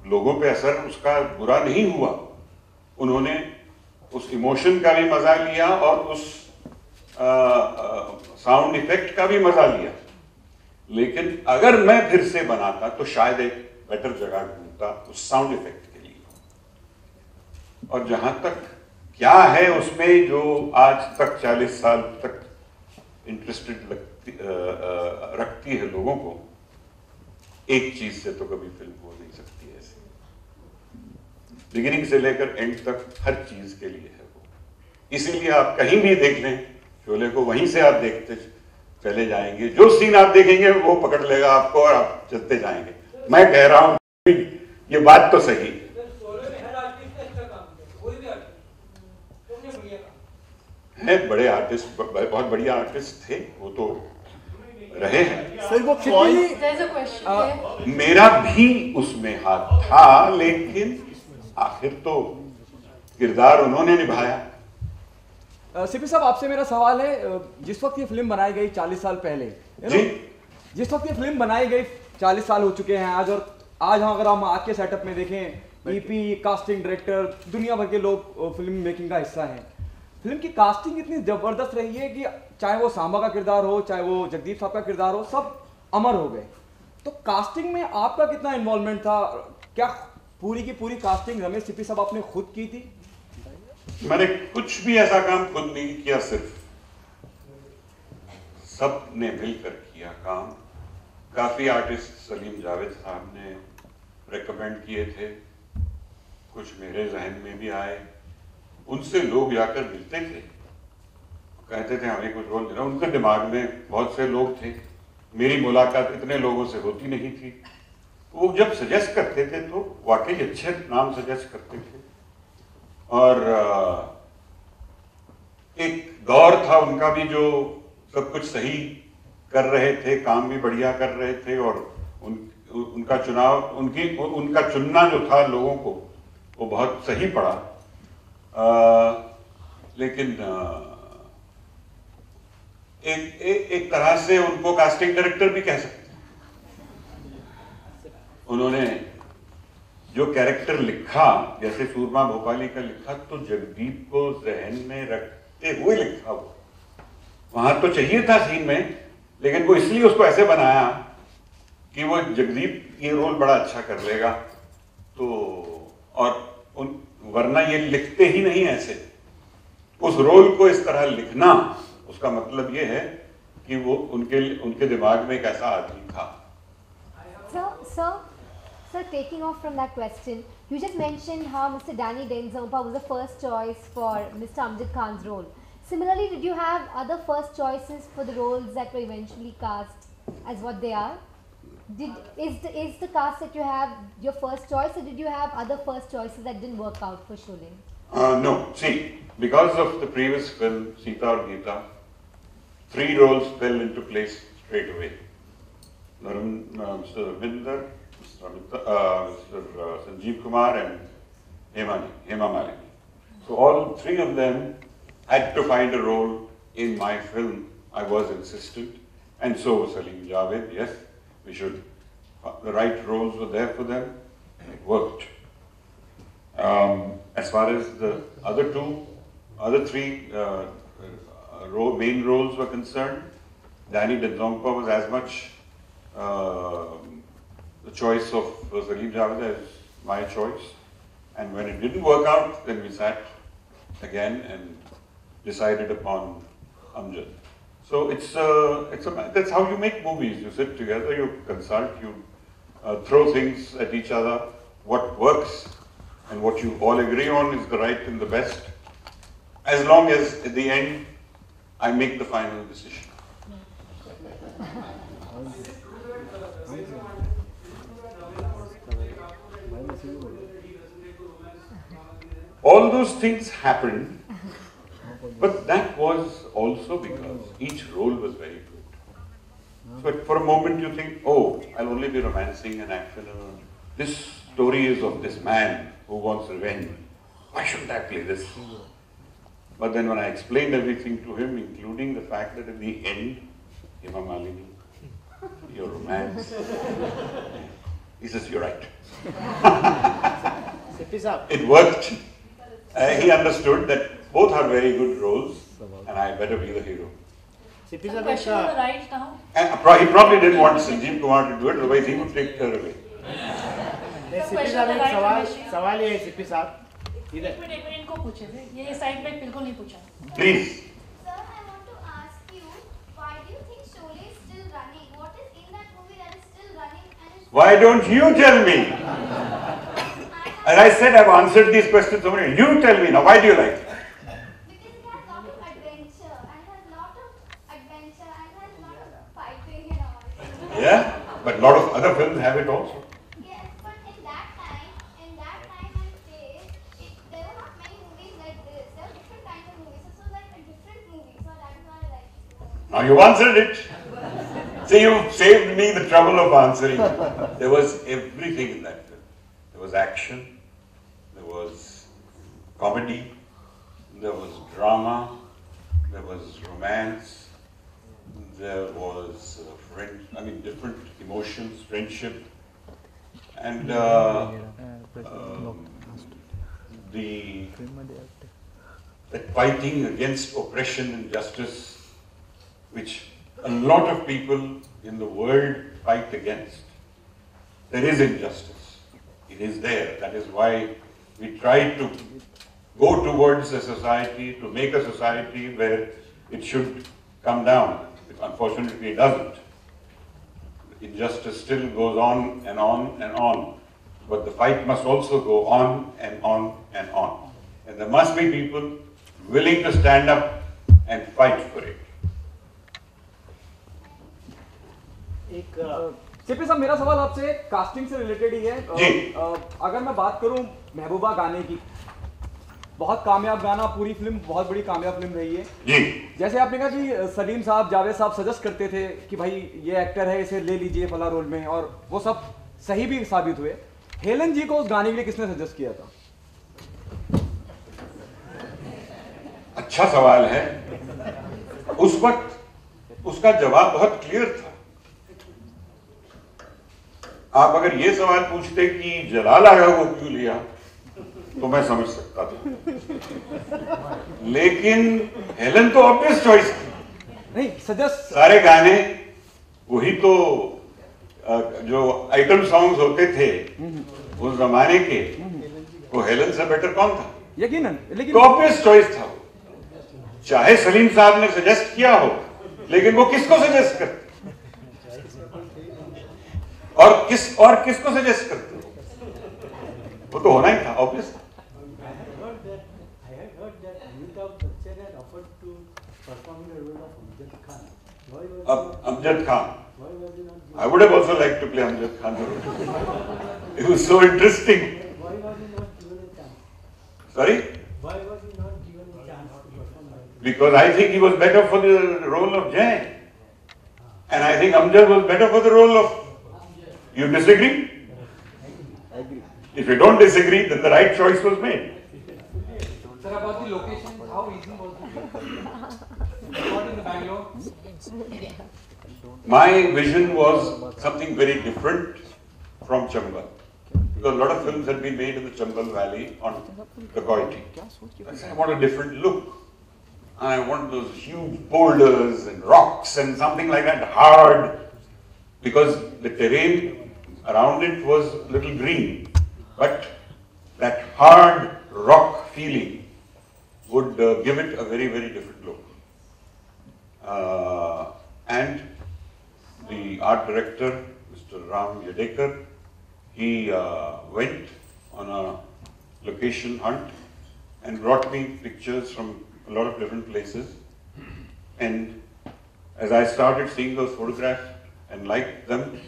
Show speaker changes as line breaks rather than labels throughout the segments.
लोगों पे असर उसका बुरा नहीं हुआ। उन्होंने उस इमोशन का भी मजा लिया और उस साउंड इफेक्ट का भी मजा लिया। लेकिन अगर मैं फिर से बनाता तो शायद एक बेटर जगह ढूंढता उस साउंड इफेक्ट के लिए। और जहां तक क्या है उसमें जो आज तक 40 साल तक इंटरेस्टेड रखती है लोगों को, एक चीज से तो कभी फिल्म हो नहीं सकती ऐसे। बिगिनिंग से लेकर एंड तक हर चीज के लिए है वो। इसीलिए आप कहीं भी देख लें शोले को, वहीं से आप देखते चले जाएंगे। जो सीन आप देखेंगे वो पकड़ लेगा आपको और आप चलते जाएंगे। मैं कह रहा हूं ये बात तो सही है। बड़े आर्टिस्ट, बहुत बढ़िया आर्टिस्ट थे वो तो रहे हैं।
सर वो
मेरा भी उसमें हाथ था, लेकिन आखिर तो किरदार उन्होंने निभाया।
सीपी साहब आपसे मेरा सवाल है, जिस वक्त ये फिल्म बनाई गई 40 साल पहले, जिस वक्त ये फिल्म बनाई गई 40 साल हो चुके हैं आज, और आज अगर हम आज के सेटअप में देखें ईपी, कास्टिंग डायरेक्टर, दुनिया भर के लोग फिल्म मेकिंग का हिस्सा हैं। फिल्म की कास्टिंग इतनी जबरदस्त रही है कि चाहे वो सांबा का किरदार हो, चाहे वो जगदीप साहब का किरदार हो, सब अमर हो गए। तो कास्टिंग में आपका कितना इन्वॉल्वमेंट था? क्या पूरी की पूरी कास्टिंग रमेश सीपी साहब आपने खुद की थी?
मैंने कुछ भी ऐसा काम खुद नहीं किया, सिर्फ सब ने मिलकर किया काम। काफी आर्टिस्ट सलीम जावेद साहब ने रेकमेंड किए थे, कुछ मेरे जहन में भी आए। उनसे लोग जाकर मिलते थे, कहते थे हमें कुछ रोल देना। उनके दिमाग में बहुत से लोग थे, मेरी मुलाकात इतने लोगों से होती नहीं थी। वो जब सजेस्ट करते थे तो वाकई अच्छे नाम सजेस्ट करते थे। और एक दौर था उनका भी जो सब कुछ सही कर रहे थे, काम भी बढ़िया कर रहे थे, और उनका चुनाव, उनका चुनना जो था लोगों को, वो बहुत सही पड़ा। लेकिन एक तरह से उनको कास्टिंग डायरेक्टर भी कह सकते हैं। उन्होंने जो कैरेक्टर लिखा, जैसे सूरमा भोपाली का लिखा, तो जगदीप को जहन में रखते हुए लिखा। वो वहां तो चाहिए था सीन में, लेकिन वो इसलिए उसको ऐसे बनाया कि वो जगदीप ये रोल बड़ा अच्छा कर लेगा। तो और वरना ये लिखते ही नहीं ऐसे। उस रोल को इस तरह लिखना, उसका मतलब ये है कि वो उनके दिमाग में एक ऐसा आदमी था।
Sir, taking off from that question, you just mentioned how Mr. Danny Denzompa was the first choice for Mr. Amjad Khan's role. Similarly, did you have other first choices for the roles that were eventually cast as what they are? Is the cast that you have your first choice, or did you have other first choices that didn't work out for Sholay?
No. See, because of the previous film, Sita or Geeta, 3 roles fell into place straight away. Mr. Ravinder, Mr. Sanjeev Kumar and Hema Malini. So all 3 of them had to find a role in my film. I was insistent, and so was Salim Javed. Yes, we should. The right roles were there for them. It worked. As far as the other 3 main roles were concerned, Danny Denzompa was as much the choice of Salim Javed as my choice. And when it didn't work out, then we sat again and decided upon Amjad. So that's how you make movies. You sit together, you consult, you throw things at each other. What works and what you all agree on is the right and the best, as long as at the end I make the final decision. All those things happened, but that was also because each role was very good. So for a moment you think, oh, I'll only be romancing and action. This story is of this man who wants revenge. Why shouldn't I play this? But then when I explained everything to him, including the fact that at the end, Hema Malini, your romance, he says, you're right. it worked. He understood that both are very good roles, and I better be the hero.
So question on the right now.
And he probably didn't want Sanjeev Kumar to do it, otherwise he would take her away.
CP साहब एक
सवाल ये है CP साहब इधर
एक minute इनको पूछे थे ये साइड में बिल्कुल नहीं पूछा
Please.
Sir, I want to ask you, why do you think Sholay is still running? What is in that movie that is still running and is
Why don't you tell me? As I said, I've answered these questions so many. You tell me now, why do you like it?
because it has lot of adventure and has lot of fighting and all.
Yeah, but a lot of other films have it also.
Yes, but in that time and place, there were not many movies like this. There were different kinds of movies. So like a different movie. So that is why I like it.
Now you've answered it. See, you saved me the trouble of answering. There was everything in that film. There was action, there was comedy, there was drama, there was romance, there was different emotions, friendship, and that fighting against oppression and justice, which a lot of people in the world fight against. There is injustice. It is there. That is why we try to go towards a society, to make a society where it should come down. Unfortunately, it doesn't. Injustice still goes on and on and on. But the fight must also go on and on and on. And there must be people willing to stand up and fight for it.
एक
CP साहब मेरा सवाल आपसे casting से related ही है।
जी।
अगर मैं बात करूं महबूबा गाने की, बहुत कामयाब गाना, पूरी फिल्म बहुत बड़ी कामयाब फिल्म रही है
जी।
जैसे आपने कहा कि सलीम साहब, जावेद साहब सजेस्ट करते थे कि भाई ये एक्टर है, इसे ले लीजिए फला रोल में, और वो सब सही भी साबित हुए। हेलन जी को उस गाने के लिए किसने सजेस्ट किया था?
अच्छा सवाल है। उस वक्त उसका जवाब बहुत क्लियर था। आप अगर ये सवाल पूछते कि जलाल आगा को क्यों लिया, तो मैं समझ सकता था, लेकिन हेलन तो ऑब्वियस चॉइस थी।
नहीं, सजेस्ट
सारे गाने वही तो जो आइटम सॉन्ग्स होते थे उस जमाने के, वो हेलन से बेटर कौन था?
यकीनन, लेकिन
तो ऑब्वियस चॉइस था वो। चाहे सलीम साहब ने सजेस्ट किया हो, लेकिन वो किसको सजेस्ट करते और किसको सजेस्ट करते? वो तो होना ही था, obvious. Amjad Khan. I would have also liked to play Amjad Khan. It was so interesting.
Why was he not given a chance?
Sorry?
Why was he not given a chance to perform like this?
Because I think he was better for the role of Jay. And I think Amjad was better for the role of... You disagree?
I agree.
If you don't disagree, then the right choice was made.
Sir, about the location, how easy was it? What in the Bangalore?
My vision was something very different from Chambal. Because a lot of films had been made in the Chambal Valley on dacoity. I said, I want a different look. I want those huge boulders and rocks and something like that, hard. Because the terrain around it was a little green. But that hard rock feeling would give it a very, very different look. And the art director, Mr. Ram Yadekar, he went on a location hunt and brought me pictures from a lot of different places. And as I started seeing those photographs and liked them,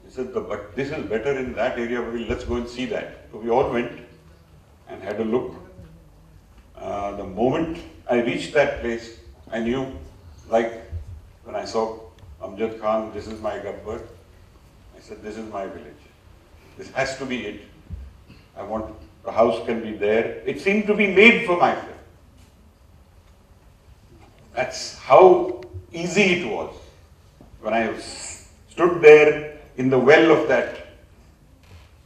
he said, but this is better in that area, let's go and see that. So we all went and had a look. The moment I reached that place, I knew, like when I saw Amjad Khan, this is my Gabbar. I said, this is my village. This has to be it. I want, the house can be there. It seemed to be made for my film. That's how easy it was. When I stood there in the well of that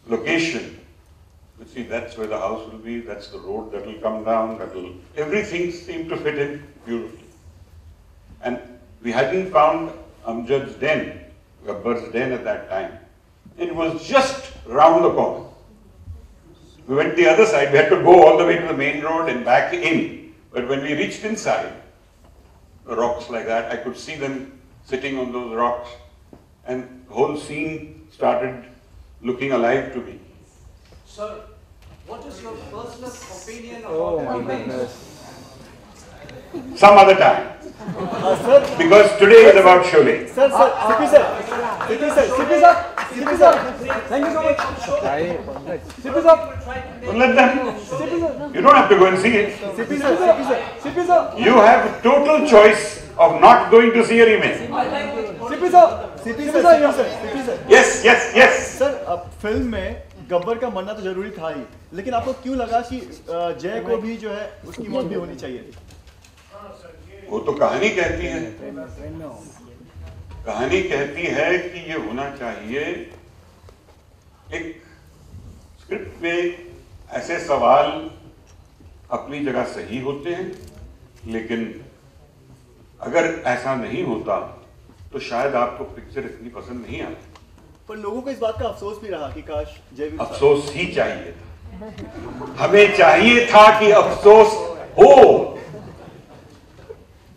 location, You see, that's where the house will be, that's the road that will come down, everything seemed to fit in beautifully. And we hadn't found Amjad's den, Gabbar's den at that time. It was just round the corner. We went the other side, we had to go all the way to the main road and back in. But when we reached inside, the rocks like that, I could see them sitting on those rocks, and the whole scene started looking alive to me.
Sir, what is your personal opinion
Oh
about
my
the image?
goodness.
Some other time.
Sir,
Because today is about Sholay.
sir, CP sir, CP sir,
CP sir, CP sir, thank you so much. CP sir,
Well, let them.
CP sir,
You don't have to go and see it.
CP sir, CP sir.
CP sir,
You have total choice of not going to see a remake.
CP sir,
CP
CP
sir,
sir,
CP sir.
Yes, yes, yes.
Sir अब film में गब्बर का मरना तो जरूरी था ही, लेकिन आपको क्यों लगा कि जय को भी जो है उसकी मौत भी होनी चाहिए?
वो तो कहानी कहती है। कहानी कहती है कि ये होना चाहिए। एक स्क्रिप्ट में ऐसे सवाल अपनी जगह सही होते हैं, लेकिन अगर ऐसा नहीं होता तो शायद आपको पिक्चर इतनी पसंद नहीं आती।
पर लोगों को इस बात का अफसोस भी रहा कि काश जयवीर साहब-
अफसोस ही चाहिए था। हमें चाहिए था कि अफसोस हो।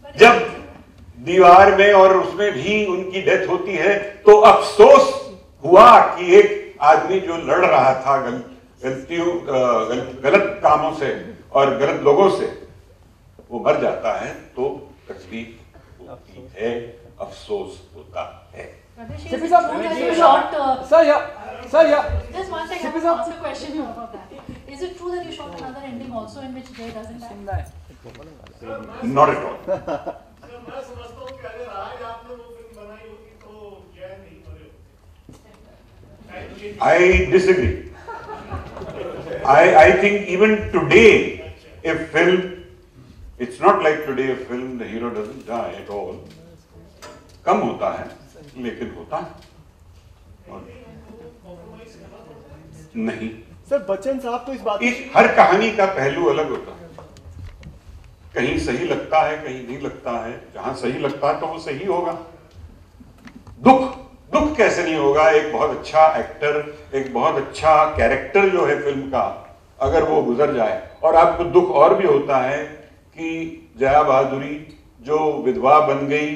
जब दीवार में और उसमें भी उनकी डेथ होती है तो अफसोस हुआ कि एक आदमी जो लड़ रहा था गलत कामों से और गलत लोगों से, वो मर जाता है तो तकलीफ होती है, अफसोस होता है।
CP sir, sir, yeah,
Just one second,
CP
I
sir.
ask a question about that. Is it true that you shot another ending also in which Jay doesn't die?
Not at all.
मैं समझता हूँ कि अगर आज आपने वो film बनाई होती तो जय नहीं मरे होते।
I disagree. I think even today, a film, it's not like today a film, the hero doesn't die at all. कम होता है, लेकिन होता है। और नहीं।
सर बच्चन साहब तो इस बात
इस हर कहानी का पहलू अलग होता है। कहीं सही लगता है, कहीं नहीं लगता है। जहां सही लगता है तो वो सही होगा। दुख कैसे नहीं होगा? एक बहुत अच्छा एक्टर, एक बहुत अच्छा कैरेक्टर जो है फिल्म का, अगर वो गुजर जाए, और आपको दुख और भी होता है कि जया बहादुरी जो विधवा बन गई,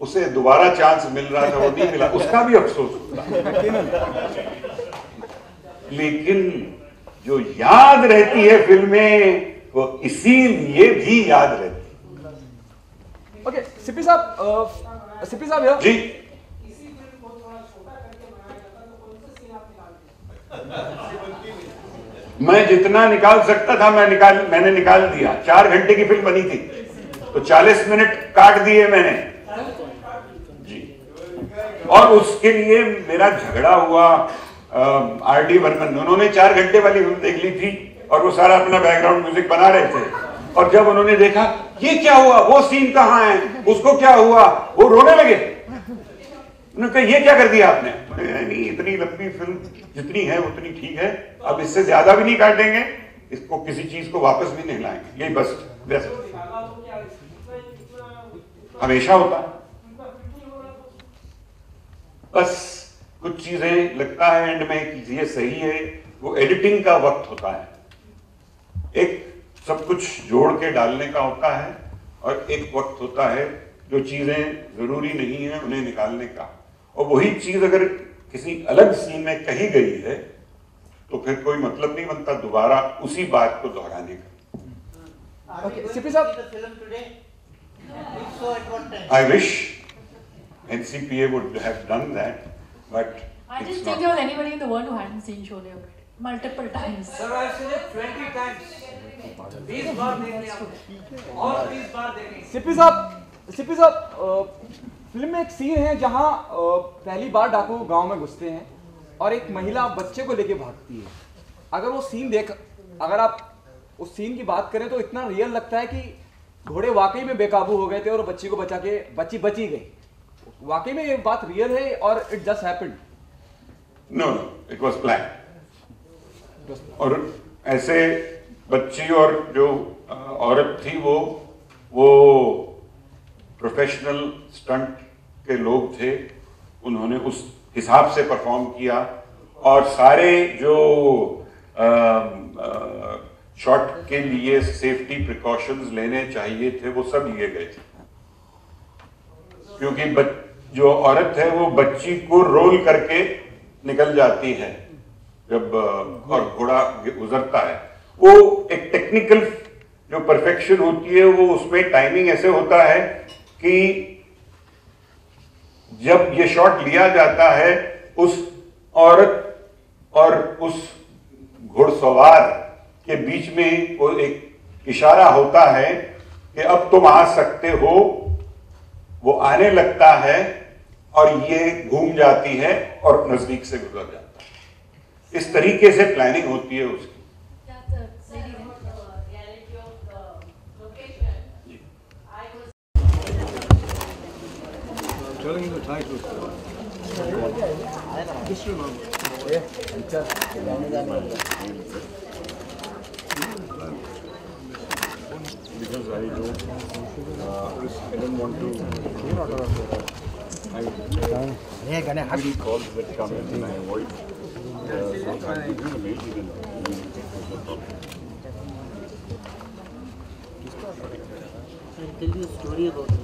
उसे दोबारा चांस मिल रहा था, वो नहीं मिला, उसका भी अफसोस होता है। लेकिन जो याद रहती है फिल्में, वो इसीलिए भी याद रहती है।
Okay, CP साहब, CP साहब here.
जी, मैं जितना निकाल सकता था मैंने निकाल दिया। 4 घंटे की फिल्म बनी थी तो 40 मिनट काट दिए मैंने जी। और उसके लिए मेरा झगड़ा हुआ आरडी बर्मन, उन्होंने 4 घंटे वाली फिल्म देख ली थी और वो सारा अपना बैकग्राउंड म्यूजिक बना रहे थे, और जब उन्होंने देखा ये क्या हुआ, वो सीन कहाँ है, उसको क्या हुआ, वो रोने लगे। उन्होंने कहा ये क्या कर दिया आपने? नहीं, इतनी लंबी फिल्म जितनी है उतनी ठीक है, अब इससे ज्यादा भी नहीं काटेंगे, इसको किसी चीज को वापस भी नहीं लाएंगे, यही बस हमेशा होता है। बस कुछ चीजें लगता है एंड में कि ये सही है, वो एडिटिंग का वक्त होता है। एक सब कुछ जोड़ के डालने का होता है और एक वक्त होता है जो चीजें जरूरी नहीं है उन्हें निकालने का, और वही चीज अगर किसी अलग सीन में कही गई है तो फिर कोई मतलब नहीं बनता दोबारा उसी बात को दोहराने का।
Okay, CP साहब,
I wish NCPA would have done that, but
I
it's
didn't
not.
think there was anybody in the world who hadn't seen Sholay already. Multiple times.
Sir, I've seen it 20 times. 20 बार देखने आपको और 20 बार देखेंगे।
CP साहब, film में एक scene है जहां पहली बार डाकू गांव में घुसते हैं और एक महिला बच्चे को लेके भागती है। अगर आप उस सीन की बात करें तो इतना रियल लगता है कि घोड़े वाकई में बेकाबू हो गए थे और बच्ची को बचा के बची गई। वाकई में ये बात रियल है और it just happened?
No, it was planned. और ऐसे बच्ची और जो औरत थी वो प्रोफेशनल स्टंट के लोग थे, उन्होंने उस हिसाब से परफॉर्म किया और सारे जो शॉट के लिए सेफ्टी प्रिकॉशंस लेने चाहिए थे वो सब लिए गए थे, क्योंकि जो औरत है वो बच्ची को रोल करके निकल जाती है जब और घोड़ा गुजरता है, वो एक टेक्निकल जो परफेक्शन होती है वो उसमें टाइमिंग ऐसे होता है कि जब ये शॉट लिया जाता है उस औरत और उस घुड़सवार के बीच में वो एक इशारा होता है कि अब तुम आ सकते हो, वो आने लगता है और ये घूम जाती है और नजदीक से गुजर जाता है। इस तरीके से प्लानिंग होती है उसकी।
Because I don't want to. I really calls that come in and I avoid. So I'm using a mail even.
I'll tell you a story about it.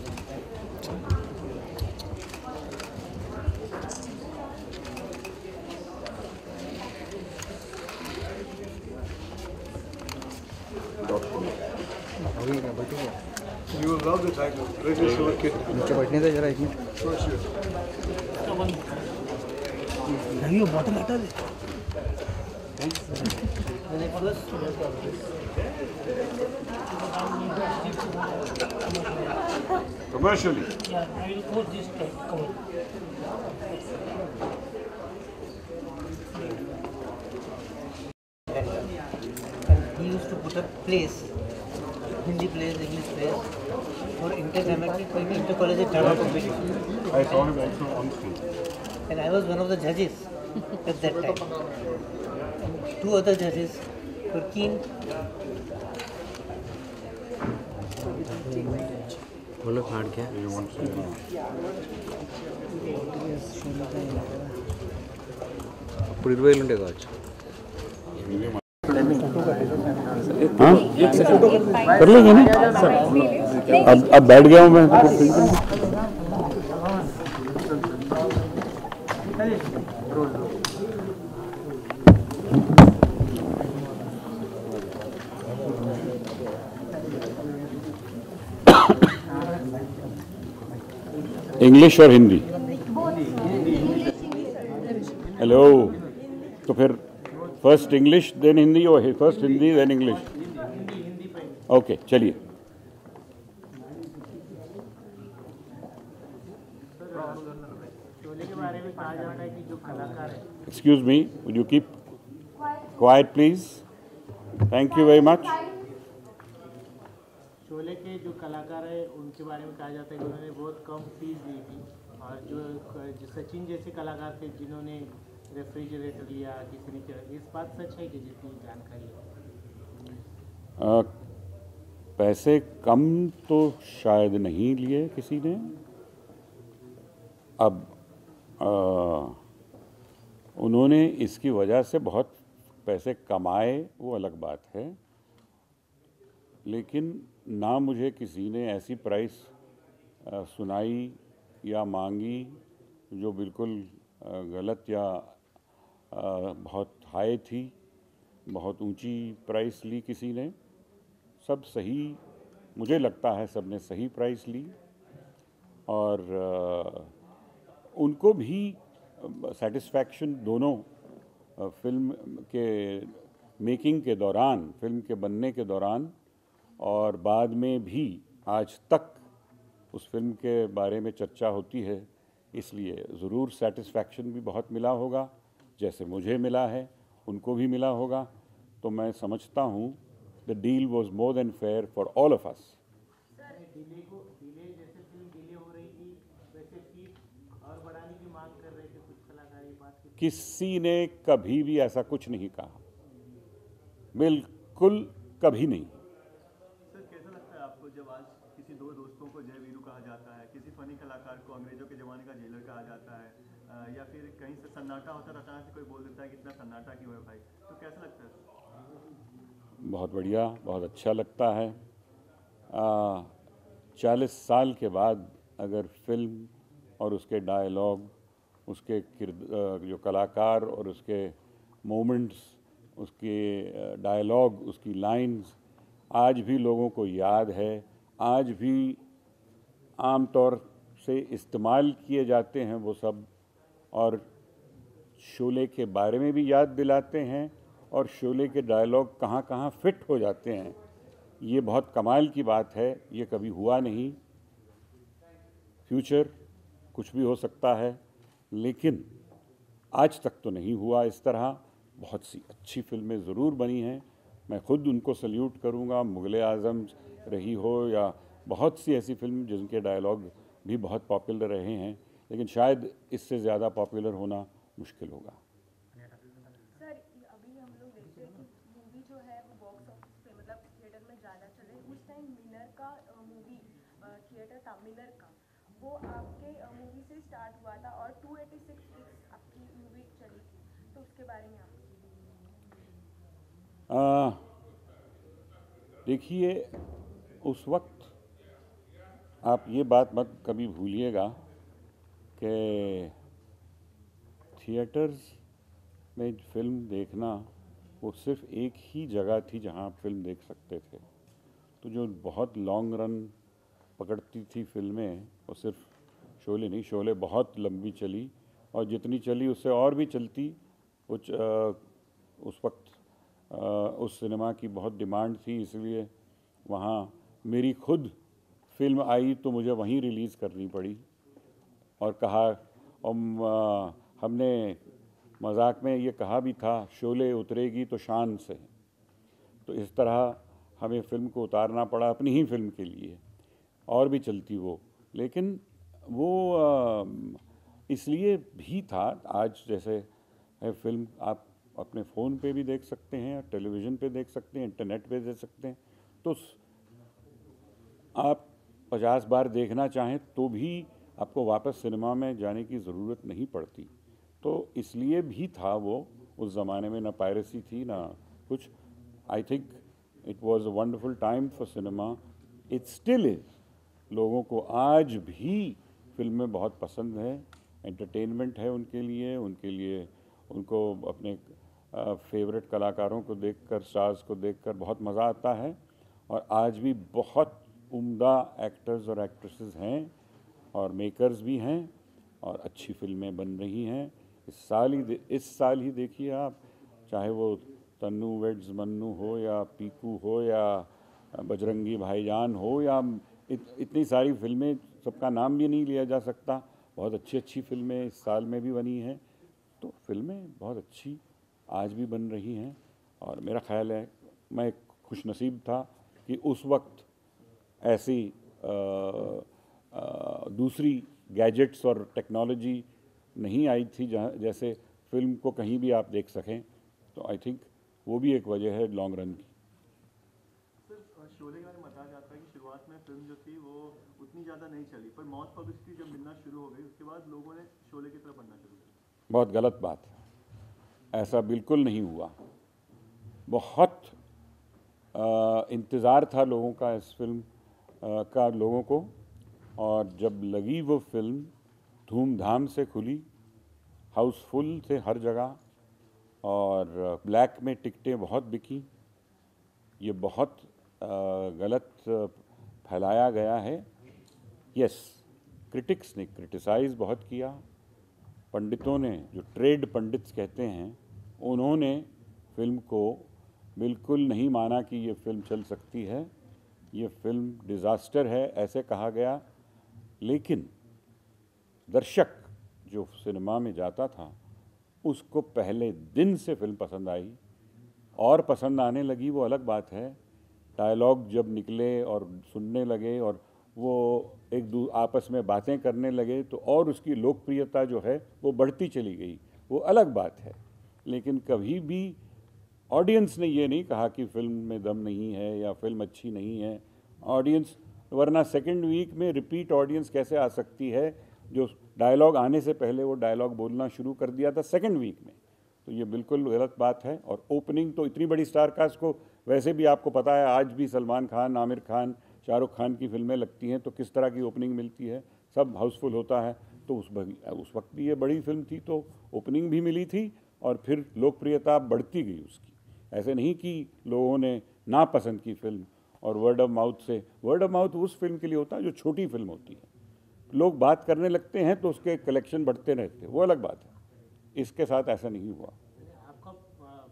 You will love the title. Greatest ever kid.
नीचे बैठने दे जरा एक minute.
For sure.
नहीं वो bottle हटा दे। When I first
Commercially.
yeah, I will put this cover. And he used to put up plays, Hindi plays, English plays, for inter-collegiate drama competition.
I saw him also on stage.
And I was one of the judges at that time. And two other judges were keen.
You want to say
అప్పుడు 20 ఉండే కావచ్చు।
कर लेंगे ना। अब बैठ गया हूँ मैं। इंग्लिश और हिंदी। हेलो, तो फिर फर्स्ट इंग्लिश देन हिंदी और first Hindi then English? Okay, चलिए। Excuse me, would you keep quiet please? Thank you very much.
Sholay के जो कलाकार है उनके बारे में कहा जाता है कि उन्होंने बहुत कम फीस ली थी, और जो सचिन जैसे कलाकार थे जिन्होंने रेफ्रिजरेटर लिया, किसी ने किया, इस बात सच है कि जितनी जानकारी है?
पैसे कम तो शायद नहीं लिए किसी ने। अब उन्होंने इसकी वजह से बहुत पैसे कमाए, वो अलग बात है, लेकिन ना मुझे किसी ने ऐसी प्राइस सुनाई या मांगी जो बिल्कुल गलत या बहुत हाई थी, बहुत ऊंची प्राइस ली किसी ने। सब सही, मुझे लगता है सब ने सही प्राइस ली, और उनको भी सेटिस्फैक्शन दोनों फिल्म के मेकिंग के दौरान, फिल्म के बनने के दौरान और बाद में भी आज तक उस फिल्म के बारे में चर्चा होती है, इसलिए ज़रूर सेटिस्फैक्शन भी बहुत मिला होगा, जैसे मुझे मिला है उनको भी मिला होगा। तो मैं समझता हूँ the deal was more than fair for all of us.
जैसे फिल्म डिले हो रही थी वैसे फीस और बढ़ाने की मांग कर रहे थे कुछ कलाकार, ये बात
किसी ने कभी भी ऐसा कुछ नहीं कहा। बिल्कुल कभी नहीं।
सर कैसा लगता है आपको जब आज किसी दो दोस्तों को जय वीरू कहा जाता है, किसी फनी कलाकार को अंग्रेजों के ज़माने का जेलर कहा जाता है, या फिर कहीं से सन्नाटा होता है, अचानक से कोई बोल देता है कि इतना सन्नाटा क्यों है भाई, तो कैसा लगता है?
बहुत बढ़िया, बहुत अच्छा लगता है। 40 साल के बाद अगर फिल्म और उसके डायलॉग, उसके जो कलाकार और उसके मोमेंट्स, उसके डायलॉग, उसकी लाइंस आज भी लोगों को याद है, आज भी आम तौर से इस्तेमाल किए जाते हैं वो सब, और शोले के बारे में भी याद दिलाते हैं और शोले के डायलॉग कहाँ कहाँ फिट हो जाते हैं। ये बहुत कमाल की बात है, ये कभी हुआ नहीं। फ्यूचर कुछ भी हो सकता है, लेकिन आज तक तो नहीं हुआ इस तरह। बहुत सी अच्छी फिल्में ज़रूर बनी हैं, मैं खुद उनको सल्यूट करूंगा, मुग़ल आज़म रही हो या बहुत सी ऐसी फिल्म जिनके डायलॉग भी बहुत पॉपुलर रहे हैं, लेकिन शायद इससे ज़्यादा पॉपुलर होना मुश्किल होगा।
सर अभी हम लोग देखते हैं कि मूवी जो है वो बॉक्स ऑफिस पे मतलब थिएटर में ज़्यादा चले, उस टाइम मिनर का मूवी थिएटर था मिनर का, वो आपके मूवी से स्टार्ट हुआ था और 286 वीक्स आपकी मूवी चली थी, तो उसके बारे में आप
देखिए, उस वक्त आप ये बात मत कभी भूलिएगा कि थिएटर्स में फिल्म देखना वो सिर्फ एक ही जगह थी जहां आप फिल्म देख सकते थे। तो जो बहुत लॉन्ग रन पकड़ती थी फिल्में, वो सिर्फ शोले नहीं, शोले बहुत लंबी चली और जितनी चली उससे और भी चलती। उस वक्त उस सिनेमा की बहुत डिमांड थी, इसलिए वहाँ मेरी खुद फिल्म आई तो मुझे वहीं रिलीज़ करनी पड़ी और कहा, और हमने मजाक में ये कहा भी था, शोले उतरेगी तो शान से। तो इस तरह हमें फ़िल्म को उतारना पड़ा अपनी ही फिल्म के लिए, और भी चलती वो, लेकिन वो इसलिए भी था। आज जैसे है फिल्म आप अपने फ़ोन पे भी देख सकते हैं, टेलीविज़न पे देख सकते हैं, इंटरनेट पे देख सकते हैं, तो आप 50 बार देखना चाहें तो भी आपको वापस सिनेमा में जाने की ज़रूरत नहीं पड़ती। तो इसलिए भी था वो, उस ज़माने में ना पायरेसी थी ना कुछ। आई think it was a wonderful time for cinema, it still is. लोगों को आज भी फिल्में बहुत पसंद है, एंटरटेनमेंट है उनके लिए उनको अपने फेवरेट कलाकारों को देखकर, स्टार्स को देखकर बहुत मज़ा आता है। और आज भी बहुत उम्दा एक्टर्स और एक्ट्रेसेस हैं और मेकर्स भी हैं और अच्छी फिल्में बन रही हैं। इस साल ही देखिए आप, चाहे वो तन्नू वेड्स मन्नू हो या पीकू हो या बजरंगी भाईजान हो या इतनी सारी फिल्में, सबका नाम भी नहीं लिया जा सकता। बहुत अच्छी अच्छी फिल्में इस साल में भी बनी हैं। तो फिल्में बहुत अच्छी आज भी बन रही हैं और मेरा ख्याल है मैं खुशनसीब था कि उस वक्त ऐसी दूसरी गैजेट्स और टेक्नोलॉजी नहीं आई थी जहाँ जैसे फिल्म को कहीं भी आप देख सकें। तो आई थिंक वो भी एक वजह है लॉन्ग रन की।
सर शोले के बारे में बताया जाता है कि शुरुआत में फिल्म जो थी वो उतनी ज़्यादा नहीं चली, पर मौत पब्लिसिटी जब मिलना शुरू हो गई उसके बाद लोगों ने शोले की तरफ बढ़ना शुरू किया।
बहुत गलत बात है, ऐसा बिल्कुल नहीं हुआ। बहुत इंतज़ार था लोगों का इस फिल्म का, लोगों को, और जब लगी वो फिल्म धूमधाम से खुली, हाउसफुल थे हर जगह और ब्लैक में टिकटें बहुत बिकी। ये बहुत गलत फैलाया गया है। यस, क्रिटिक्स ने क्रिटिसाइज़ बहुत किया, पंडितों ने, जो ट्रेड पंडित्स कहते हैं, उन्होंने फिल्म को बिल्कुल नहीं माना कि ये फिल्म चल सकती है, ये फिल्म डिज़ास्टर है, ऐसे कहा गया। लेकिन दर्शक जो सिनेमा में जाता था उसको पहले दिन से फिल्म पसंद आई और पसंद आने लगी, वो अलग बात है। डायलॉग जब निकले और सुनने लगे और वो आपस में बातें करने लगे तो और उसकी लोकप्रियता जो है वो बढ़ती चली गई, वो अलग बात है। लेकिन कभी भी ऑडियंस ने ये नहीं कहा कि फिल्म में दम नहीं है या फिल्म अच्छी नहीं है। ऑडियंस, वरना सेकंड वीक में रिपीट ऑडियंस कैसे आ सकती है जो डायलॉग आने से पहले वो डायलॉग बोलना शुरू कर दिया था सेकंड वीक में, तो ये बिल्कुल गलत बात है। और ओपनिंग तो इतनी बड़ी स्टार कास्ट को वैसे भी आपको पता है, आज भी सलमान खान, आमिर खान, शाहरुख खान की फिल्में लगती हैं तो किस तरह की ओपनिंग मिलती है, सब हाउसफुल होता है। तो उस वक्त भी ये बड़ी फिल्म थी तो ओपनिंग भी मिली थी और फिर लोकप्रियता बढ़ती गई उसकी। ऐसे नहीं कि लोगों ने नापसंद की फिल्म, और वर्ड ऑफ माउथ उस फिल्म के लिए होता है जो छोटी फिल्म होती है, लोग बात करने लगते हैं तो उसके कलेक्शन बढ़ते रहते हैं, वो अलग बात है। इसके साथ ऐसा नहीं हुआ।
आपका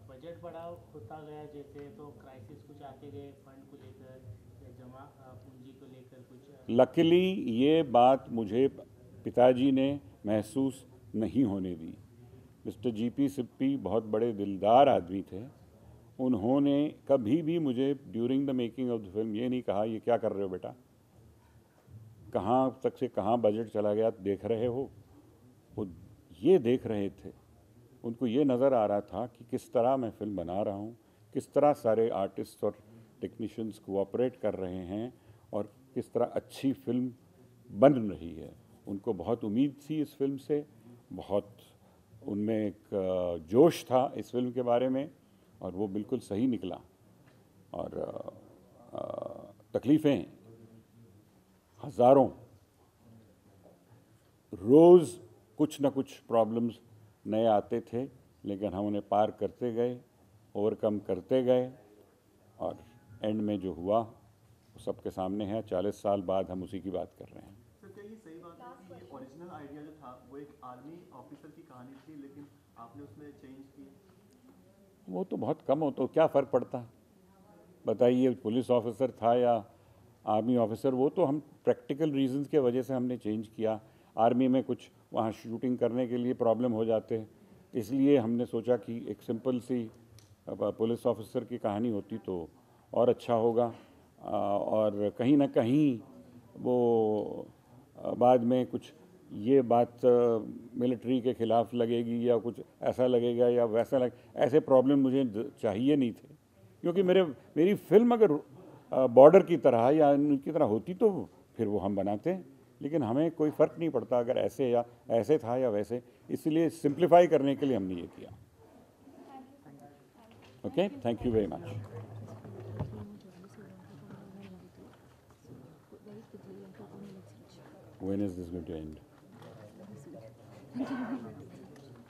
बजट बड़ा होता गया जैसे, तो क्राइसिस कुछ आते गए फंड को लेकर या जमा पूंजी को लेकर कुछ?
लकीली ये बात मुझे पिताजी ने महसूस नहीं होने दी। मिस्टर जीपी सिप्पी बहुत बड़े दिलदार आदमी थे। उन्होंने कभी भी मुझे during the making of the film ये नहीं कहा ये क्या कर रहे हो बेटा, कहाँ तक से कहाँ बजट चला गया देख रहे हो। वो ये देख रहे थे, उनको ये नज़र आ रहा था कि किस तरह मैं फिल्म बना रहा हूँ, किस तरह सारे आर्टिस्ट और टेक्नीशियंस कोऑपरेट कर रहे हैं और किस तरह अच्छी फिल्म बन रही है। उनको बहुत उम्मीद थी इस फिल्म से, बहुत उनमें एक जोश था इस फिल्म के बारे में, और वो बिल्कुल सही निकला। और तकलीफ़ें हज़ारों, रोज़ कुछ ना कुछ प्रॉब्लम्स नए आते थे, लेकिन हम उन्हें पार करते गए, ओवरकम करते गए, और एंड में जो हुआ वो सबके सामने है। 40 साल बाद हम उसी की बात कर रहे हैं।
सर, क्या ये सही बात है कि ये ओरिजिनल आइडिया जो था वो एक आर्मी ऑफिसर की कहानी थी, लेकिन आपने उसमें चेंज की?
वो तो बहुत कम हो, तो क्या फ़र्क पड़ता बताइए, पुलिस ऑफिसर था या आर्मी ऑफिसर। वो तो हम प्रैक्टिकल रीजंस के वजह से हमने चेंज किया। आर्मी में कुछ वहाँ शूटिंग करने के लिए प्रॉब्लम हो जाते, इसलिए हमने सोचा कि एक सिंपल सी पुलिस ऑफिसर की कहानी होती तो और अच्छा होगा। और कहीं ना कहीं वो बाद में कुछ ये बात मिलिट्री के ख़िलाफ़ लगेगी या कुछ ऐसा लगेगा या वैसा ऐसे प्रॉब्लम मुझे चाहिए नहीं थे, क्योंकि मेरी फिल्म अगर बॉर्डर की तरह या उनकी तरह होती तो फिर वो हम बनाते, लेकिन हमें कोई फ़र्क नहीं पड़ता अगर ऐसे था या वैसे, इसलिए सिंप्लीफाई करने के लिए हमने ये किया। Okay, thank you very much. When is this going to end?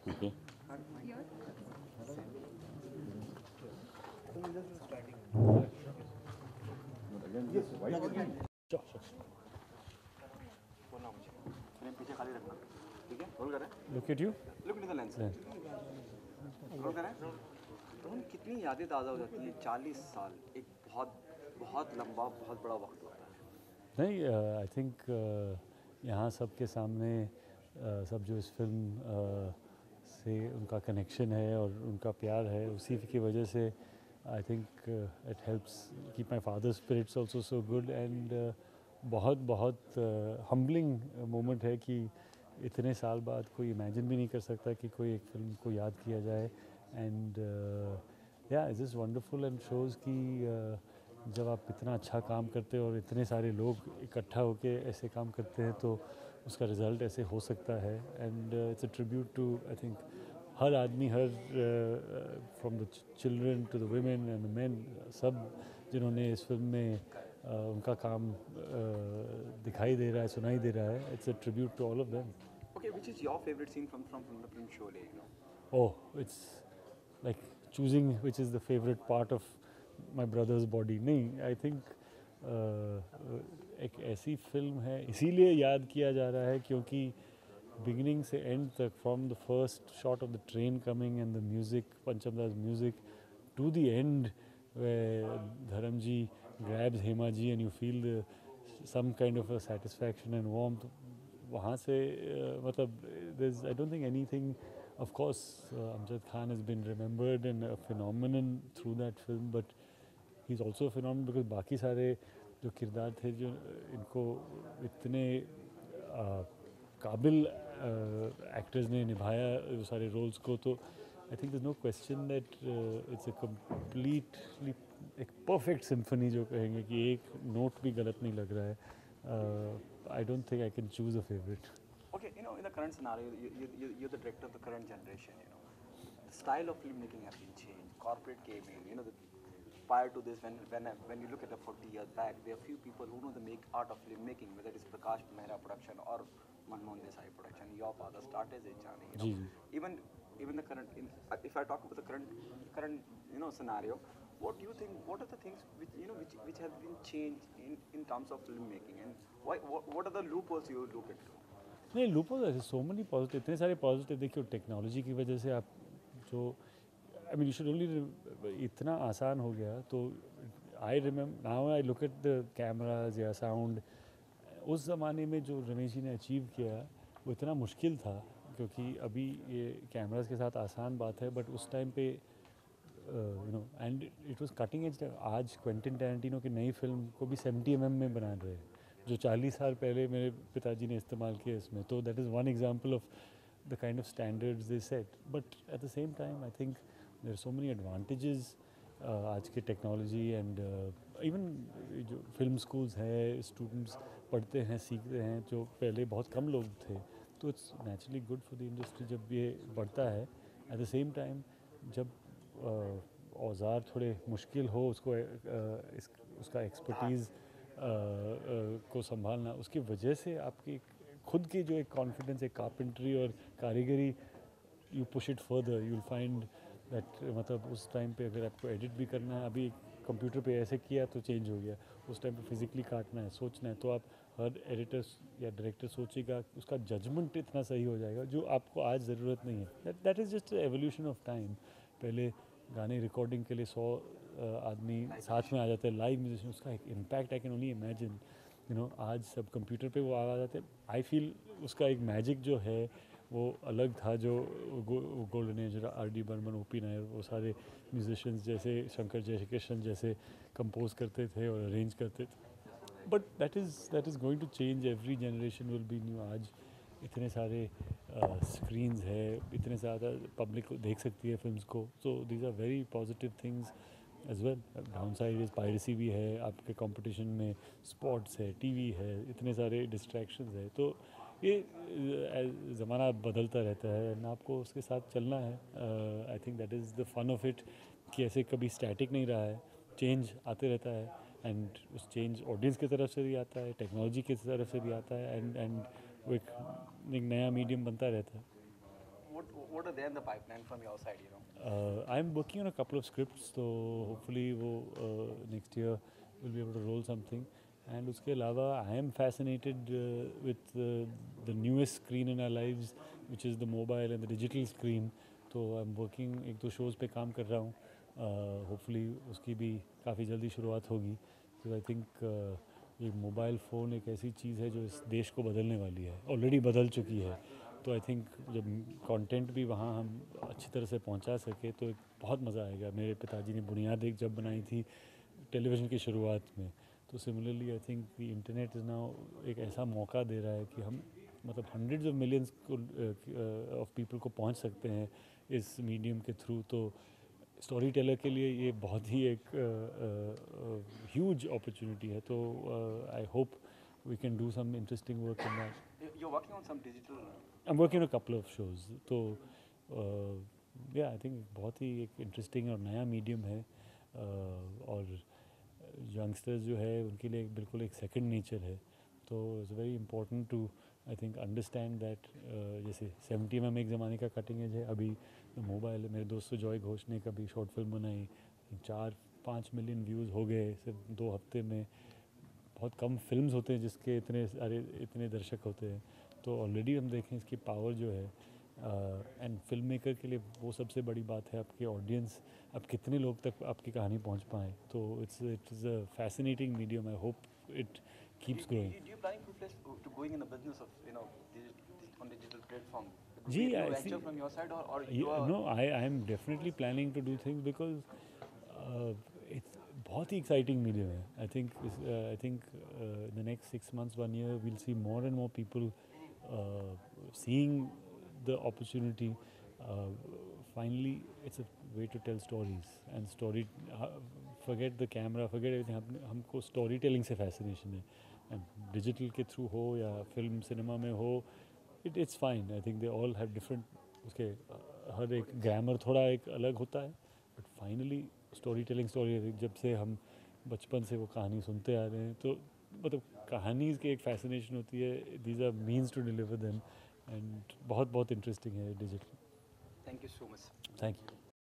Okay.
Look at you.
Look into the lens. Roll करें। रोहन, कितनी यादें ताज़ा हो जाती हैं। 40 साल एक बहुत लंबा, बहुत बड़ा वक्त होता है।
नहीं, आई थिंक यहाँ सबके सामने सब जो इस फिल्म से उनका कनेक्शन है और उनका प्यार है, उसी की वजह से I think it helps keep my father spirits also so good. And बहुत हम्बलिंग मोमेंट है कि इतने साल बाद कोई इमेजिन भी नहीं कर सकता कि कोई एक फिल्म को याद किया जाए। एंड या it's just wonderful and shows कि जब आप इतना अच्छा काम करते हो और इतने सारे लोग इकट्ठा होके ऐसे काम करते हैं तो उसका रिज़ल्ट ऐसे हो सकता है। And it's a tribute to I think हर आदमी, हर from the children to the women and the men, सब जिन्होंने इस फिल्म में उनका काम दिखाई दे रहा है, सुनाई दे रहा है। It's a tribute to all of them.
Okay, which is your favorite scene from the film Sholay? You know?
Oh, it's like choosing which is the favorite part of my brother's body. नहीं, I think एक ऐसी film है इसीलिए याद किया जा रहा है क्योंकि बिगिनिंग से एंड तक, from the first shot of the train coming and the music, Pancham Das music, to the end where Dharamji grabs Hema ji and you feel some kind of a satisfaction and warmth. वहाँ से मतलब I don't think anything, of course Amjad Khan has been remembered and a phenomenon through that film, but he's also a phenomenon because बाकी सारे जो किरदार थे जो इनको इतने काबिल एक्टर्स ने निभाया वो सारे रोल्स को, तो I think there's no question that it's a completely एक perfect symphony जो कहेंगे कि एक note भी गलत नहीं लग रहा है. I don't think I can choose a favorite.
Okay, you know, in the current scenario, you're the director of the current generation, you know. The style of filmmaking has been changed. Corporate came in, you know, prior to this, when you look at the 40 years back, there are few people who know the art of filmmaking, whether it's Prakash Mehra production or Manmohan Desai production. Your father started it, you know. Even the current, if I talk about the current you know, scenario, what do you think? What are the things which have been changed in terms of filmmaking, and what are the loopholes you look at?
नहीं लूपोज ऐसे so many positive, इतने सारे positive. देखिए technology की वजह से आप जो I mean you should only इतना आसान हो गया. तो I remember now I look at the cameras या साउंड. उस ज़माने में जो रमेश जी ने अचीव किया वो इतना मुश्किल था, क्योंकि अभी ये कैमराज के साथ आसान बात है, बट उस टाइम पे you know and it was cutting edge. आज क्वेंटिन टैरेंटिनो की नई फिल्म को भी 70 mm में बना रहे हैं, जो 40 साल पहले मेरे पिताजी ने इस्तेमाल किया इसमें. तो that is one example of the kind of standards they set. But at the same time I think there are so many advantages आज के टेक्नोलॉजी एंड इवन जो फिल्म स्कूल्स हैं, स्टूडेंट्स पढ़ते हैं सीखते हैं जो पहले बहुत कम लोग थे. तो it's naturally good for the industry जब ये बढ़ता है. एट द सेम टाइम जब औजार थोड़े मुश्किल हो उसको उसका एक्सपर्टीज़ को संभालना, उसकी वजह से आपकी खुद की जो एक कॉन्फिडेंस, एक कारपेंट्री और कारीगरी, you push it further, you will find that. मतलब उस टाइम पे अगर आपको एडिट भी करना है, अभी कंप्यूटर पे ऐसे किया तो चेंज हो गया, उस टाइम पे फिजिकली काटना है, सोचना है, तो आप हर एडिटर या डायरेक्टर सोचेगा, उसका जजमेंट इतना सही हो जाएगा जो आपको आज ज़रूरत नहीं है. That is just evolution of time. पहले गाने रिकॉर्डिंग के लिए 100 आदमी साथ में आ जाते हैं, लाइव म्यूजिशियन, उसका एक impact I can only imagine. You know आज सब कंप्यूटर पे वो आ जाते हैं. आई फील उसका एक मैजिक जो है वो अलग था, जो golden age, R.D. Burman, O.P. Nair, वो सारे म्यूजिशियंस जैसे शंकर जयकिशन जैसे कंपोज करते थे और अरेंज करते थे. But that is going to change. Every generation will be new. आज इतने सारे स्क्रीन्स है, इतने ज़्यादा पब्लिक देख सकती है फिल्म्स को. So these are very positive things as well. Downside is piracy भी है, आपके कंपटीशन में स्पोर्ट्स है, टीवी है, इतने सारे डिस्ट्रैक्शंस है. तो ये ज़माना बदलता रहता है एंड आपको उसके साथ चलना है. I think that is the fun of it, कि ऐसे कभी स्टैटिक नहीं रहा है, चेंज आते रहता है. एंड उस चेंज ऑडियंस की तरफ से भी आता है, टेक्नोलॉजी की तरफ से भी आता है, एंड वो एक नया मीडियम बनता रहता है.
What are there in the pipeline from your side, you know?
I'm working on a couple of scripts, so hopefully वो next year we'll be able to roll something. And उसके अलावा I am fascinated with the newest screen in our lives, which is the mobile and the digital screen. तो I'm working, एक दो shows पे काम कर रहा हूँ. Hopefully उसकी भी काफ़ी जल्दी शुरुआत होगी. So I think ये मोबाइल फ़ोन एक ऐसी चीज़ है जो इस देश को बदलने वाली है, ऑलरेडी बदल चुकी है. तो आई थिंक जब कंटेंट भी वहाँ हम अच्छी तरह से पहुँचा सके तो एक बहुत मज़ा आएगा. मेरे पिताजी ने बुनियाद एक जब बनाई थी टेलीविज़न की शुरुआत में, तो similarly I think the internet is now एक ऐसा मौका दे रहा है कि हम मतलब hundreds of millions of people को पहुँच सकते हैं इस मीडियम के थ्रू. तो स्टोरी टेलर के लिए ये बहुत ही एक ह्यूज अपॉर्चुनिटी है. तो I hope we can do some interesting work in that.
You're working on some digital.
I'm working on a couple of shows. तो yeah, I think बहुत ही एक इंटरेस्टिंग और नया मीडियम है. और यंगस्टर्स जो है उनके लिए बिल्कुल एक सेकंड नेचर है. तो it's very important to I think understand that. जैसे 70 mm एक ज़माने का कटिंग एज है, अभी मोबाइल. मेरे दोस्त जॉय घोष ने कभी शॉर्ट फिल्म बनाई, 4-5 मिलियन व्यूज़ हो गए सिर्फ 2 हफ्ते में. बहुत कम फिल्म्स होते हैं जिसके इतने दर्शक होते हैं. तो ऑलरेडी हम देखें इसकी पावर जो है. एंड फिल्म मेकर के लिए वो सबसे बड़ी बात है आपके ऑडियंस, आप कितने लोग तक आपकी कहानी पहुंच पाएँ. तो it is a fascinating medium. I hope it keeps growing.
Do you planning to going in the business of, you know, on digital platform?
जी,
I see. From your side or you are?
No, I am definitely planning to do things because it's बहुत ही exciting medium है. I think in the next 6 months, 1 year, we'll see more and more people seeing the opportunity finally it's a way to tell stories and story. Forget the camera, forget everything. हमको story telling से fascination है, and digital के through हो या film cinema में हो, it's fine. I think they all have different, उसके हर एक grammar थोड़ा एक अलग होता है, but finally story telling story, जब से हम बचपन से वो कहानी सुनते आ रहे हैं, तो मतलब कहानी की एक fascination होती है. These are means to deliver them, and बहुत इंटरेस्टिंग है digital.
Thank you so much.
Thank you.